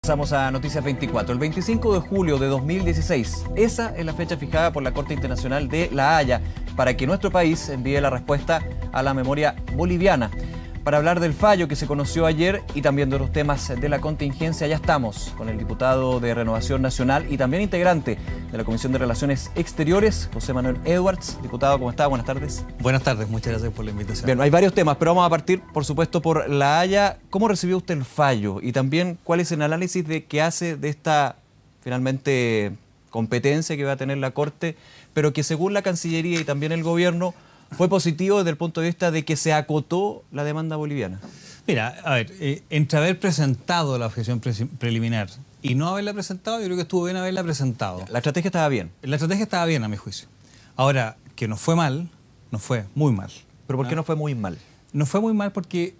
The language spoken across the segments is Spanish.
Pasamos a Noticias 24. El 25 de julio de 2016, esa es la fecha fijada por la Corte Internacional de La Haya para que nuestro país envíe la respuesta a la memoria boliviana. Para hablar del fallo que se conoció ayer y también de otros temas de la contingencia, ya estamos con el diputado de Renovación Nacional y también integrante de la Comisión de Relaciones Exteriores, José Manuel Edwards. Diputado, ¿cómo está? Buenas tardes. Buenas tardes, muchas gracias por la invitación. Bien, hay varios temas, pero vamos a partir, por supuesto, por La Haya. ¿Cómo recibió usted el fallo? Y también, ¿cuál es el análisis que hace de esta, finalmente, competencia que va a tener la Corte, pero que según la Cancillería y también el Gobierno, fue positivo desde el punto de vista de que se acotó la demanda boliviana? Mira, a ver, entre haber presentado la objeción preliminar y no haberla presentado, yo creo que estuvo bien haberla presentado. La estrategia estaba bien. La estrategia estaba bien, a mi juicio. Ahora, que nos fue mal, nos fue muy mal. ¿Pero por qué no fue muy mal? Nos fue muy mal porque,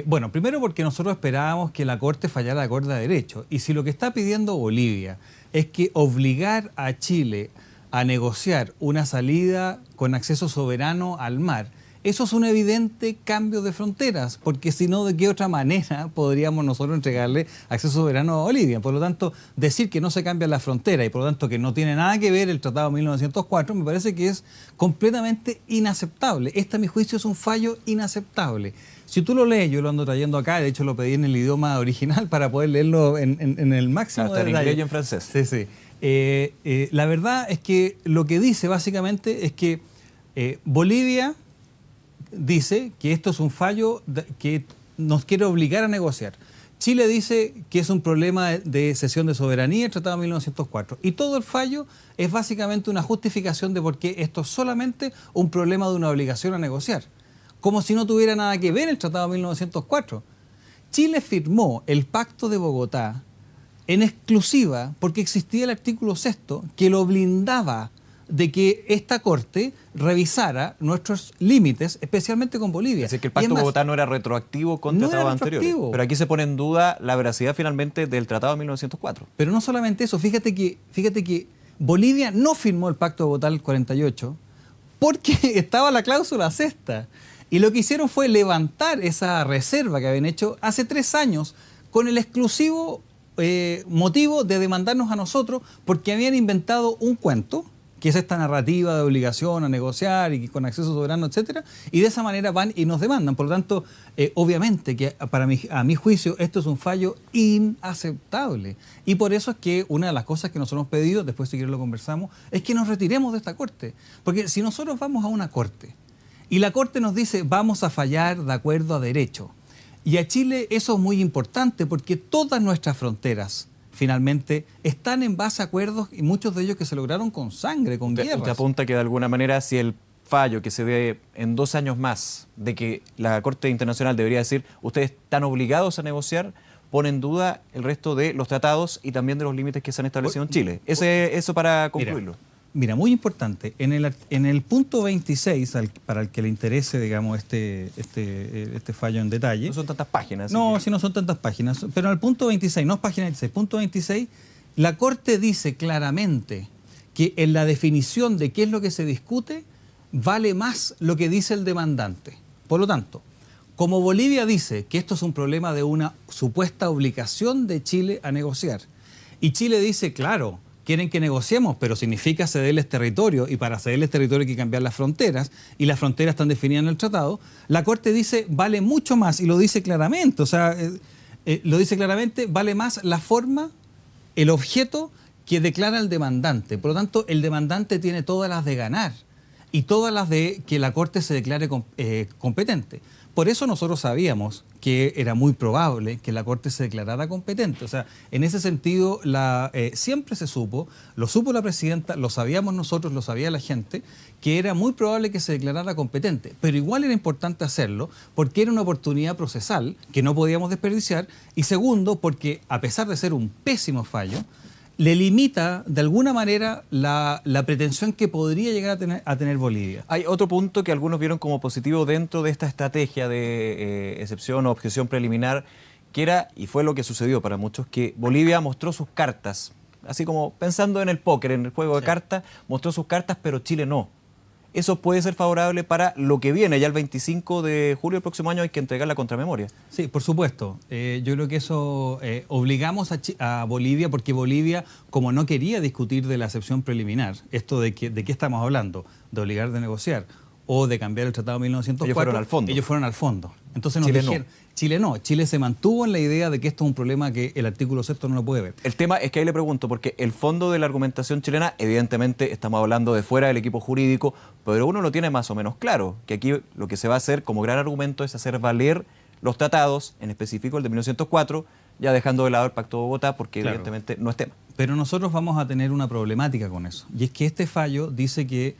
bueno, primero porque nosotros esperábamos que la Corte fallara acorde a derecho. Y si lo que está pidiendo Bolivia es que obligar a Chile a negociar una salida con acceso soberano al mar, eso es un evidente cambio de fronteras, porque si no, ¿de qué otra manera podríamos nosotros entregarle acceso soberano a Bolivia? Por lo tanto, decir que no se cambia la frontera y por lo tanto que no tiene nada que ver el Tratado de 1904, me parece que es completamente inaceptable. Este, a mi juicio, es un fallo inaceptable. Si tú lo lees, yo lo ando trayendo acá, de hecho lo pedí en el idioma original para poder leerlo en el máximo hasta de en detalle. inglés y en francés. Sí, sí. La verdad es que lo que dice básicamente es que Bolivia dice que esto es un fallo que nos quiere obligar a negociar. Chile dice que es un problema de cesión de soberanía, el Tratado de 1904. Y todo el fallo es básicamente una justificación de por qué esto es solamente un problema de una obligación a negociar. Como si no tuviera nada que ver el Tratado de 1904. Chile firmó el Pacto de Bogotá en exclusiva porque existía el artículo 6º que lo blindaba de que esta Corte revisara nuestros límites, especialmente con Bolivia. Es decir, que el Pacto de Bogotá no era retroactivo con tratados anteriores. Pero aquí se pone en duda la veracidad finalmente del Tratado de 1904. Pero no solamente eso, fíjate que Bolivia no firmó el Pacto de Bogotá el 48 porque estaba la cláusula 6ª. Y lo que hicieron fue levantar esa reserva que habían hecho hace 3 años con el exclusivo motivo de demandarnos a nosotros porque habían inventado un cuento, que es esta narrativa de obligación a negociar y con acceso soberano, etcétera, y de esa manera van y nos demandan. Por lo tanto, obviamente que a mi juicio esto es un fallo inaceptable. Y por eso es que una de las cosas que nosotros hemos pedido, después si quieres lo conversamos, es que nos retiremos de esta Corte. Porque si nosotros vamos a una Corte y la Corte nos dice vamos a fallar de acuerdo a derecho, y a Chile eso es muy importante porque todas nuestras fronteras finalmente están en base a acuerdos y muchos de ellos que se lograron con sangre, con guerras. Usted apunta que de alguna manera si el fallo que se dé en 2 años más de que la Corte Internacional debería decir ustedes están obligados a negociar, pone en duda el resto de los tratados y también de los límites que se han establecido en Chile. Eso para concluirlo. Mira, muy importante, en el punto 26, para el que le interese, digamos, este fallo en detalle. No son tantas páginas. No, sí, no son tantas páginas, pero en el punto 26, no es página 26, punto 26, la Corte dice claramente que en la definición de qué es lo que se discute, vale más lo que dice el demandante. Por lo tanto, como Bolivia dice que esto es un problema de una supuesta obligación de Chile a negociar, y Chile dice, claro, quieren que negociemos, pero significa cederles territorio, y para cederles territorio hay que cambiar las fronteras, y las fronteras están definidas en el tratado, la Corte dice, vale mucho más, y lo dice claramente, o sea, lo dice claramente, vale más la forma, el objeto que declara el demandante. Por lo tanto, el demandante tiene todas las de ganar, y todas las de que la Corte se declare competente. Por eso nosotros sabíamos que era muy probable que la Corte se declarara competente. O sea, en ese sentido, siempre se supo, lo supo la presidenta, lo sabíamos nosotros, lo sabía la gente, que era muy probable que se declarara competente. Pero igual era importante hacerlo porque era una oportunidad procesal que no podíamos desperdiciar. Y segundo, porque a pesar de ser un pésimo fallo, le limita de alguna manera la pretensión que podría llegar a tener Bolivia. Hay otro punto que algunos vieron como positivo dentro de esta estrategia de excepción o objeción preliminar, que era, y fue lo que sucedió para muchos, que Bolivia mostró sus cartas, así como pensando en el póker, en el juego de cartas, mostró sus cartas, pero Chile no. eso puede ser favorable para lo que viene. Ya el 25 de julio del próximo año hay que entregar la contramemoria. Sí, por supuesto. Yo creo que eso obligamos a Bolivia, porque Bolivia, como no quería discutir de la acepción preliminar, esto de qué estamos hablando, de obligar de negociar o de cambiar el Tratado de 1904, ellos fueron al fondo. Ellos fueron al fondo. Entonces nos Chile dijeron, no. Chile no, Chile se mantuvo en la idea de que esto es un problema que el artículo 6 no lo puede ver. El tema es que ahí le pregunto, porque el fondo de la argumentación chilena, evidentemente estamos hablando de fuera del equipo jurídico, pero uno lo tiene más o menos claro, que aquí lo que se va a hacer como gran argumento es hacer valer los tratados, en específico el de 1904, ya dejando de lado el Pacto de Bogotá, porque Claro. evidentemente no es tema. Pero nosotros vamos a tener una problemática con eso, y es que este fallo dice que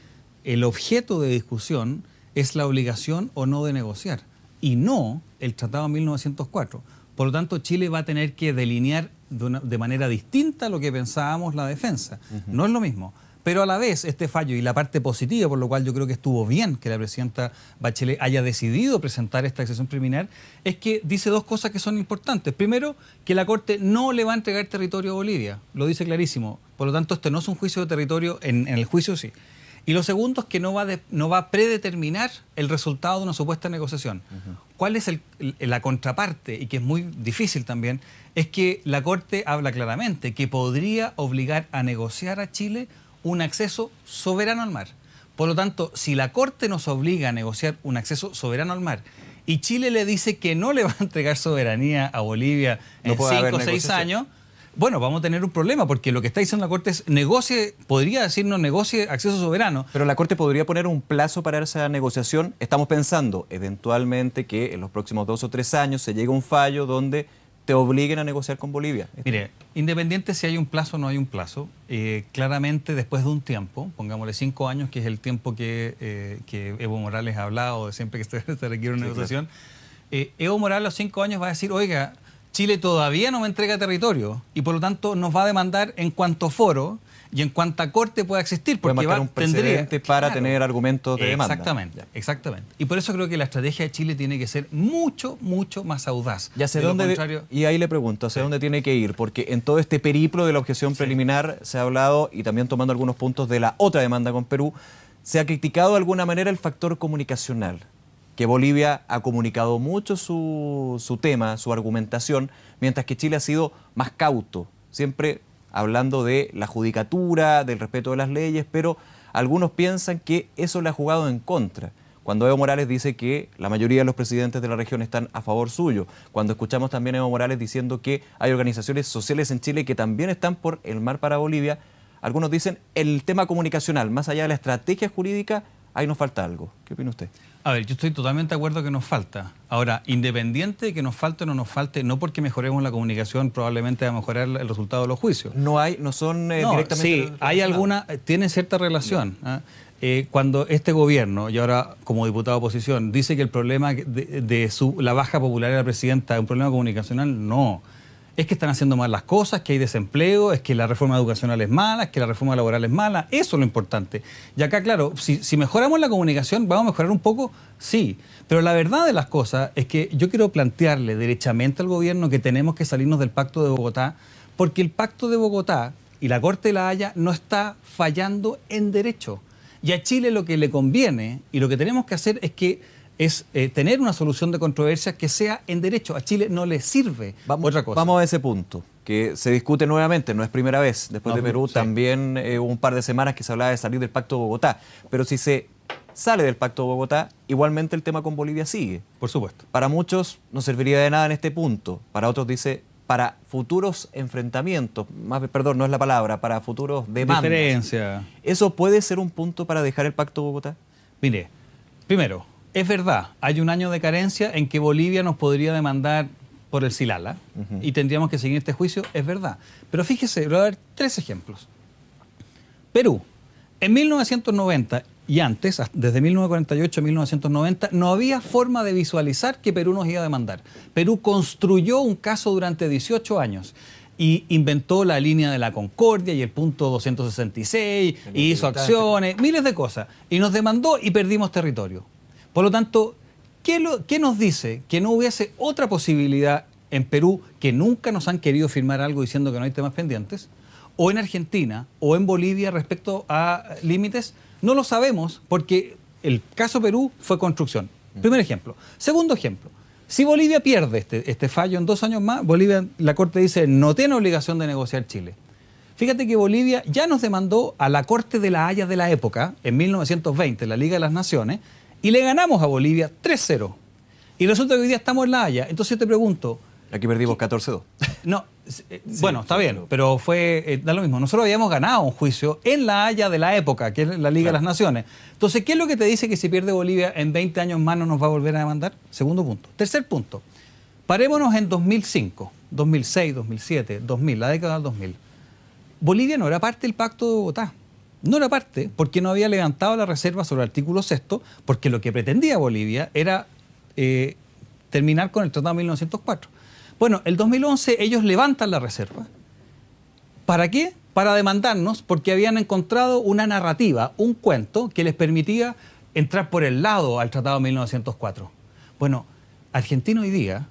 el objeto de discusión es la obligación o no de negociar, y no el Tratado de 1904. Por lo tanto, Chile va a tener que delinear de manera distinta lo que pensábamos la defensa. No es lo mismo. Pero a la vez, este fallo y la parte positiva, por lo cual yo creo que estuvo bien que la presidenta Bachelet haya decidido presentar esta excepción preliminar, es que dice dos cosas que son importantes. Primero, que la Corte no le va a entregar territorio a Bolivia. Lo dice clarísimo. Por lo tanto, este no es un juicio de territorio, en el juicio sí. Y lo segundo es que no va a predeterminar el resultado de una supuesta negociación. ¿Cuál es la contraparte? Y que es muy difícil también, es que la Corte habla claramente que podría obligar a negociar a Chile un acceso soberano al mar. Por lo tanto, si la Corte nos obliga a negociar un acceso soberano al mar y Chile le dice que no le va a entregar soberanía a Bolivia en 5 o 6 años, bueno, vamos a tener un problema, porque lo que está diciendo la Corte es podría decirnos negocie acceso soberano. Pero la Corte podría poner un plazo para esa negociación. Estamos pensando eventualmente que en los próximos 2 o 3 años se llegue a un fallo donde te obliguen a negociar con Bolivia. Mire, independiente si hay un plazo o no hay un plazo, claramente después de un tiempo, pongámosle 5 años, que es el tiempo que Evo Morales ha hablado de siempre que se requiere una negociación, claro. Evo Morales a los 5 años va a decir, oiga, Chile todavía no me entrega territorio y por lo tanto nos va a demandar en cuanto foro y en cuanta corte pueda existir, porque puede marcar un precedente para tener argumentos de demanda. Exactamente. Y por eso creo que la estrategia de Chile tiene que ser mucho, mucho más audaz. Y ahí le pregunto, ¿hacia dónde tiene que ir? Porque en todo este periplo de la objeción preliminar se ha hablado, y también tomando algunos puntos de la otra demanda con Perú, se ha criticado de alguna manera el factor comunicacional, que Bolivia ha comunicado mucho su tema, su argumentación, mientras que Chile ha sido más cauto, siempre hablando de la judicatura, del respeto de las leyes, pero algunos piensan que eso le ha jugado en contra. Cuando Evo Morales dice que la mayoría de los presidentes de la región están a favor suyo, cuando escuchamos también a Evo Morales diciendo que hay organizaciones sociales en Chile que también están por el mar para Bolivia, algunos dicen el tema comunicacional, más allá de la estrategia jurídica, ahí nos falta algo. ¿Qué opina usted? A ver, yo estoy totalmente de acuerdo que nos falta. Ahora, independiente de que nos falte o no nos falte, no porque mejoremos la comunicación probablemente va a mejorar el resultado de los juicios. No son directamente... Sí, hay alguna, tienen cierta relación. Cuando este gobierno, y ahora como diputado de oposición, dice que el problema de la baja popularidad de la presidenta es un problema comunicacional, no. Es que están haciendo mal las cosas, que hay desempleo, es que la reforma educacional es mala, es que la reforma laboral es mala. Eso es lo importante. Y acá, claro, si mejoramos la comunicación, ¿vamos a mejorar un poco? Sí. Pero la verdad de las cosas es que yo quiero plantearle derechamente al gobierno que tenemos que salirnos del Pacto de Bogotá, porque el Pacto de Bogotá y la Corte de la Haya no está fallando en derecho. Y a Chile lo que le conviene y lo que tenemos que hacer es tener una solución de controversia que sea en derecho. A Chile no le sirve otra cosa. Vamos a ese punto, que se discute nuevamente, no es primera vez. Después de Perú también hubo un par de semanas que se hablaba de salir del Pacto de Bogotá. Pero si se sale del Pacto de Bogotá, igualmente el tema con Bolivia sigue. Por supuesto. Para muchos no serviría de nada en este punto. Para otros dice, para futuros enfrentamientos, no es la palabra, para futuros demandas. Diferencia. ¿Eso puede ser un punto para dejar el Pacto de Bogotá? Mire, primero, es verdad, hay un año de carencia en que Bolivia nos podría demandar por el Silala y tendríamos que seguir este juicio, es verdad. Pero fíjese, voy a dar 3 ejemplos. Perú, en 1990 y antes, desde 1948 a 1990, no había forma de visualizar que Perú nos iba a demandar. Perú construyó un caso durante 18 años. Y inventó la línea de la Concordia y el punto 266, y hizo acciones, miles de cosas. Y nos demandó y perdimos territorio. Por lo tanto, ¿qué nos dice que no hubiese otra posibilidad en Perú, que nunca nos han querido firmar algo diciendo que no hay temas pendientes, o en Argentina, o en Bolivia respecto a límites? No lo sabemos porque el caso Perú fue construcción. Primer ejemplo. Segundo ejemplo. Si Bolivia pierde este fallo en 2 años más, Bolivia, la Corte dice, no tiene obligación de negociar Chile. Fíjate que Bolivia ya nos demandó a la Corte de la Haya de la época, en 1920, la Liga de las Naciones, y le ganamos a Bolivia 3-0. Y resulta que hoy día estamos en la Haya. Entonces yo te pregunto... Aquí perdimos 14-2. No, bueno, está bien, pero fue da lo mismo. Nosotros habíamos ganado un juicio en la Haya de la época, que es la Liga de las Naciones. Entonces, ¿qué es lo que te dice que si pierde Bolivia en 20 años más no nos va a volver a demandar? Segundo punto. Tercer punto. Parémonos en 2005, 2006, 2007, 2000, la década del 2000. Bolivia no era parte del Pacto de Bogotá. No era parte porque no había levantado la reserva sobre el artículo 6º, porque lo que pretendía Bolivia era terminar con el Tratado de 1904. Bueno, el 2011 ellos levantan la reserva. ¿Para qué? Para demandarnos porque habían encontrado una narrativa, un cuento que les permitía entrar por el lado al Tratado de 1904. Bueno, Argentina hoy día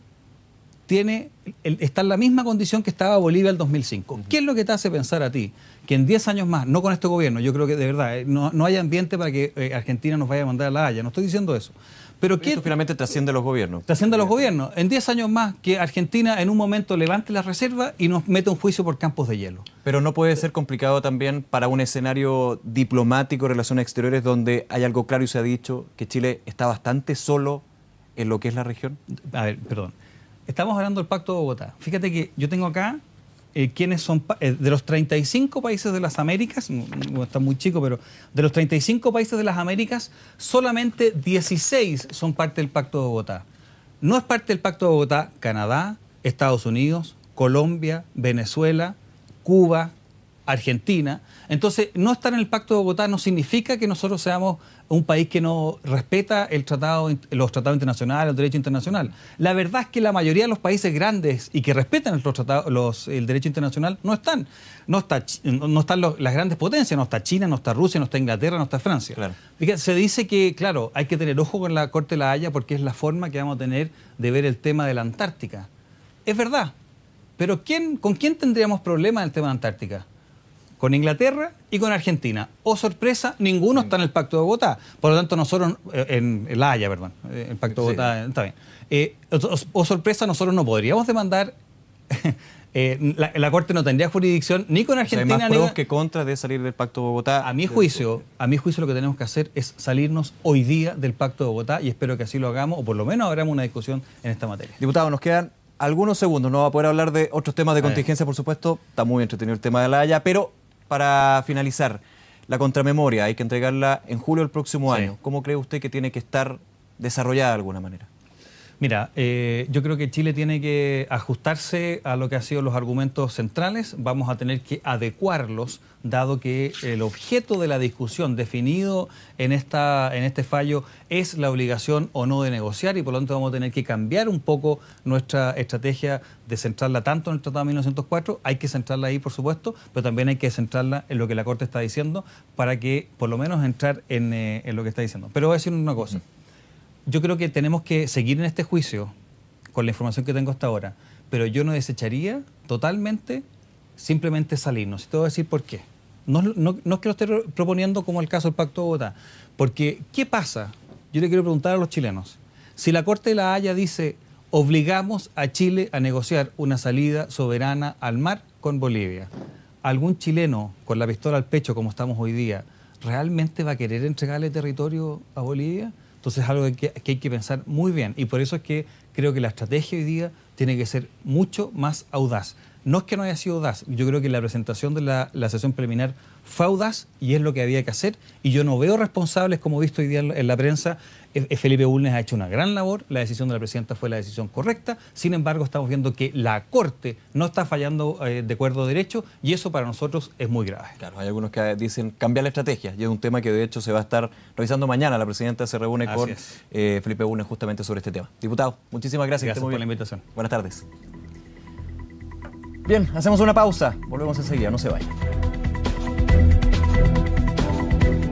está en la misma condición que estaba Bolivia el 2005. ¿Qué es lo que te hace pensar a ti que en 10 años más, no con este gobierno, yo creo que de verdad no hay ambiente para que Argentina nos vaya a mandar a la Haya, no estoy diciendo eso, pero esto finalmente trasciende a los gobiernos. Trasciende a los gobiernos. En 10 años más que Argentina en un momento levante la reserva y nos mete un juicio por campos de hielo. Pero no puede ser complicado también para un escenario diplomático, relaciones exteriores, donde hay algo claro y se ha dicho que Chile está bastante solo en lo que es la región. A ver, perdón. Estamos hablando del Pacto de Bogotá. Fíjate que yo tengo acá quiénes son, de los 35 países de las Américas, no está muy chico, pero de los 35 países de las Américas, solamente 16 son parte del Pacto de Bogotá. No es parte del Pacto de Bogotá Canadá, Estados Unidos, Colombia, Venezuela, Cuba, Argentina. Entonces, no estar en el Pacto de Bogotá no significa que nosotros seamos un país que no respeta los tratados internacionales, el derecho internacional. La verdad es que la mayoría de los países grandes y que respetan el derecho internacional no están. No están las grandes potencias, no está China, no está Rusia, no está Inglaterra, no está Francia. Claro. Fíjate, se dice que, claro, hay que tener ojo con la Corte de la Haya porque es la forma que vamos a tener de ver el tema de la Antártica. Es verdad, pero ¿con quién tendríamos problemas en el tema de la Antártica? Con Inglaterra y con Argentina. Oh, sorpresa, ninguno está en el Pacto de Bogotá. Por lo tanto, nosotros, en la Haya, perdón, el Pacto de Bogotá, está bien. Oh, sorpresa, nosotros no podríamos demandar, la Corte no tendría jurisdicción ni con Argentina. O sea, hay más pros que contras de salir del Pacto de Bogotá. A mi juicio lo que tenemos que hacer es salirnos hoy día del Pacto de Bogotá y espero que así lo hagamos, o por lo menos abramos una discusión en esta materia. Diputado, nos quedan algunos segundos. No va a poder hablar de otros temas de contingencia, por supuesto. Está muy entretenido el tema de la Haya, pero para finalizar, la contramemoria hay que entregarla en julio del próximo año. ¿Cómo cree usted que tiene que estar desarrollada de alguna manera? Mira, yo creo que Chile tiene que ajustarse a lo que han sido los argumentos centrales. Vamos a tener que adecuarlos, dado que el objeto de la discusión definido en este fallo es la obligación o no de negociar y por lo tanto vamos a tener que cambiar un poco nuestra estrategia de centrarla tanto en el Tratado de 1904. Hay que centrarla ahí, por supuesto, pero también hay que centrarla en lo que la Corte está diciendo para que por lo menos entrar en lo que está diciendo. Pero voy a decir una cosa. Yo creo que tenemos que seguir en este juicio con la información que tengo hasta ahora, pero yo no desecharía totalmente simplemente salirnos. Y te voy a decir por qué. No es que lo esté proponiendo como el caso del Pacto de Bogotá, porque ¿qué pasa? Yo le quiero preguntar a los chilenos. Si la Corte de la Haya dice obligamos a Chile a negociar una salida soberana al mar con Bolivia, ¿algún chileno con la pistola al pecho como estamos hoy día realmente va a querer entregarle territorio a Bolivia? Entonces es algo que hay que pensar muy bien y por eso es que creo que la estrategia hoy día tiene que ser mucho más audaz. No es que no haya sido audaz, yo creo que la presentación de la sesión preliminar fue audaz y es lo que había que hacer y yo no veo responsables, como he visto hoy día en la prensa. Felipe Bulnes ha hecho una gran labor, la decisión de la presidenta fue la decisión correcta, sin embargo estamos viendo que la Corte no está fallando de acuerdo a derecho y eso para nosotros es muy grave. Claro, hay algunos que dicen cambiar la estrategia y es un tema que de hecho se va a estar revisando mañana. La presidenta se reúne con Felipe Bulnes justamente sobre este tema. Diputado, muchísimas gracias. Gracias por la invitación. Buenas tardes. Bien, hacemos una pausa, volvemos enseguida, no se vayan.